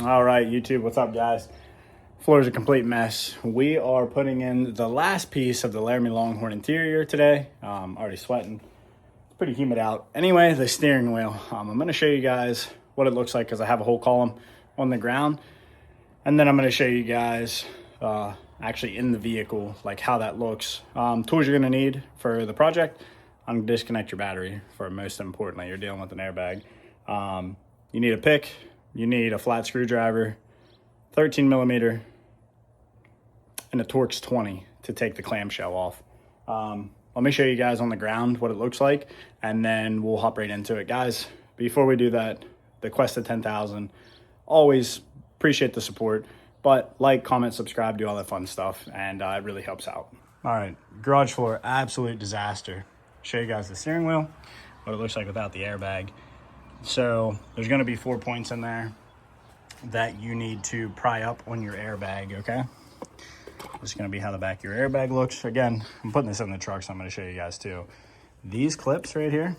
All right, YouTube, what's up, guys? Floor is a complete mess. We are putting in the last piece of the Laramie Longhorn interior today. Already sweating. It's pretty humid out. Anyway, the steering wheel. I'm going to show you guys what it looks like because I have a whole column on the ground. And then I'm going to show you guys actually in the vehicle, like how that looks. Tools you're going to need for the project. I'm going to disconnect your battery for most importantly. You're dealing with an airbag. You need a pick. You need a flat screwdriver, 13 millimeter, and a Torx 20 to take the clamshell off. Let me show you guys on the ground what it looks like, and then we'll hop right into it. Guys, before we do that, the quest to 10,000, always appreciate the support, but like, comment, subscribe, do all that fun stuff, and it really helps out. All right, garage floor, absolute disaster. Show you guys the steering wheel, what it looks like without the airbag. So there's going to be 4 points in there that you need to pry up on your airbag, okay? This is going to be how the back of your airbag looks. Again, I'm putting this in the truck, so I'm going to show you guys too. These clips right here,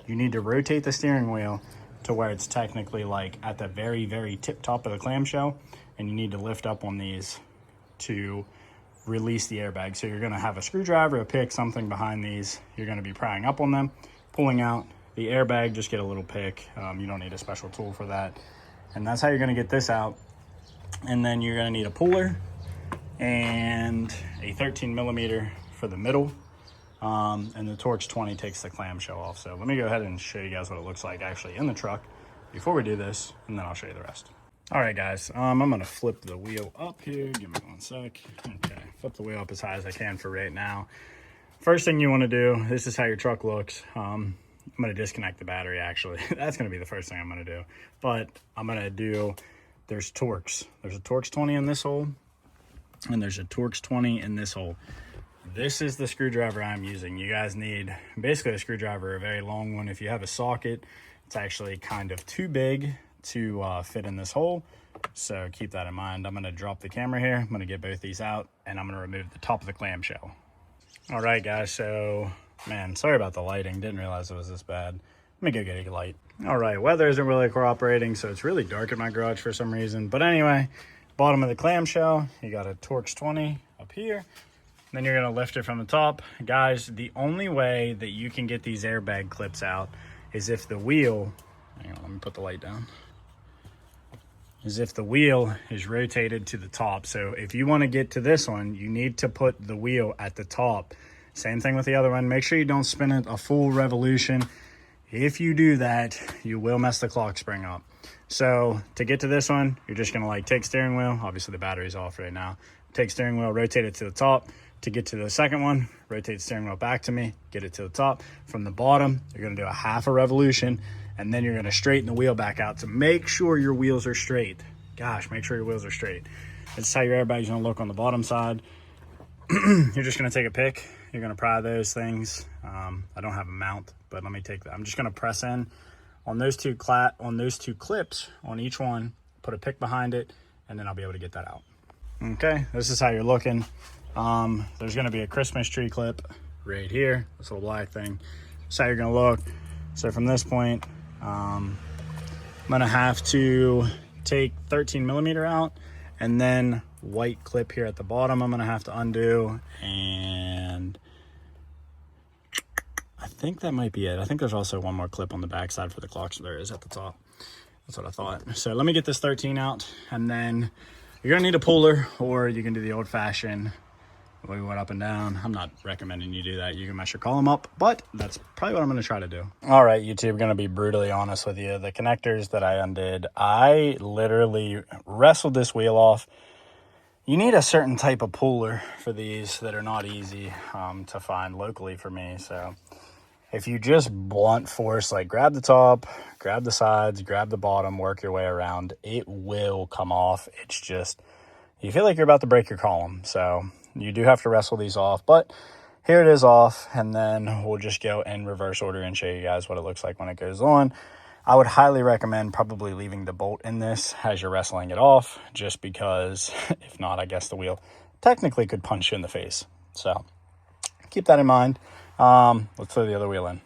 you need to rotate the steering wheel to where it's technically like at the very, very tip top of the clamshell, and you need to lift up on these to release the airbag. So you're going to have a screwdriver, a pick, something behind these. You're going to be prying up on them, pulling out the airbag. Just get a little pick. You don't need a special tool for that. And that's how you're going to get this out. And then you're going to need a puller and a 13 millimeter for the middle. And the Torx 20 takes the clamshell off. So let me go ahead and show you guys what it looks like actually in the truck before we do this, and then I'll show you the rest. All right, guys, I'm going to flip the wheel up here. Give me 1 sec. Okay, flip the wheel up as high as I can for right now. First thing you want to do, this is how your truck looks. I'm going to disconnect the battery, actually. That's going to be the first thing I'm going to do. But I'm going to do, there's Torx. There's a Torx 20 in this hole, and there's a Torx 20 in this hole. This is the screwdriver I'm using. You guys need basically a screwdriver, a very long one. If you have a socket, it's actually kind of too big to fit in this hole. So keep that in mind. I'm going to drop the camera here. I'm going to get both these out, and I'm going to remove the top of the clamshell. All right, guys, so man, sorry about the lighting. Didn't realize it was this bad. Let me go get a light. All right, weather isn't really cooperating, so it's really dark in my garage for some reason. But anyway, bottom of the clamshell, you got a Torx 20 up here. Then you're gonna lift it from the top. Guys, the only way that you can get these airbag clips out is if the wheel, hang on, let me put the light down, is if the wheel is rotated to the top. So if you wanna get to this one, you need to put the wheel at the top. Same thing with the other one. Make sure you don't spin it a full revolution. If you do that, you will mess the clock spring up. So to get to this one, you're just gonna like take steering wheel. Obviously the battery's off right now. Take steering wheel, rotate it to the top. To get to the second one, rotate the steering wheel back to me, get it to the top. From the bottom, you're gonna do a half a revolution, and then you're gonna straighten the wheel back out to make sure your wheels are straight. Gosh, make sure your wheels are straight. This is how your airbag's gonna look on the bottom side. You're just gonna take a pick. You're gonna pry those things. I don't have a mount, but let me take that. I'm just gonna press in on those two clips on each one, put a pick behind it, and then I'll be able to get that out. Okay, this is how you're looking. There's gonna be a Christmas tree clip right here, this little black thing. That's how you're gonna look. So from this point, I'm gonna have to take 13 millimeter out, and then white clip here at the bottom I'm gonna have to undo, and I think that might be it. I think there's also one more clip on the back side for the clock, so there is at the top. That's what I thought. So let me get this 13 out, and then you're gonna need a puller, or you can do the old-fashioned we went up and down. I'm not recommending you do that. You can mess your column up, but that's probably what I'm going to try to do. All right, YouTube, going to be brutally honest with you. The connectors that I undid, I literally wrestled this wheel off. You need a certain type of puller for these that are not easy to find locally for me. So if you just blunt force, like grab the top, grab the sides, grab the bottom, work your way around, it will come off. It's just, you feel like you're about to break your column. So you do have to wrestle these off, but here it is off, and then we'll just go in reverse order and show you guys what it looks like when it goes on. I would highly recommend probably leaving the bolt in this as you're wrestling it off, just because if not, I guess the wheel technically could punch you in the face. So keep that in mind. Let's throw the other wheel in.